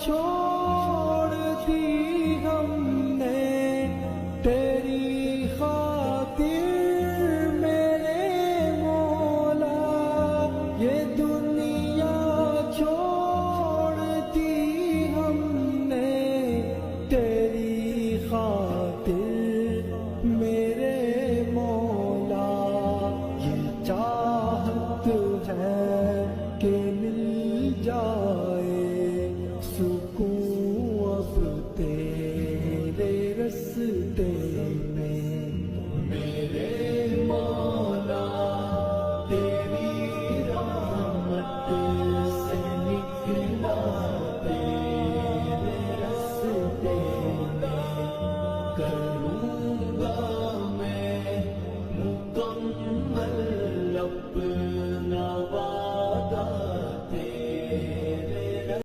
چھوڑ دی ہم نے تیری خاطر میرے مولا، یہ دنیا چھوڑ دی ہم نے تیری خاطر میرے مولا، یہ چاہت ہے کہ مل جائے سکون اب تیرے رستے میں میرے مولا، تیری رحمت سے نکلا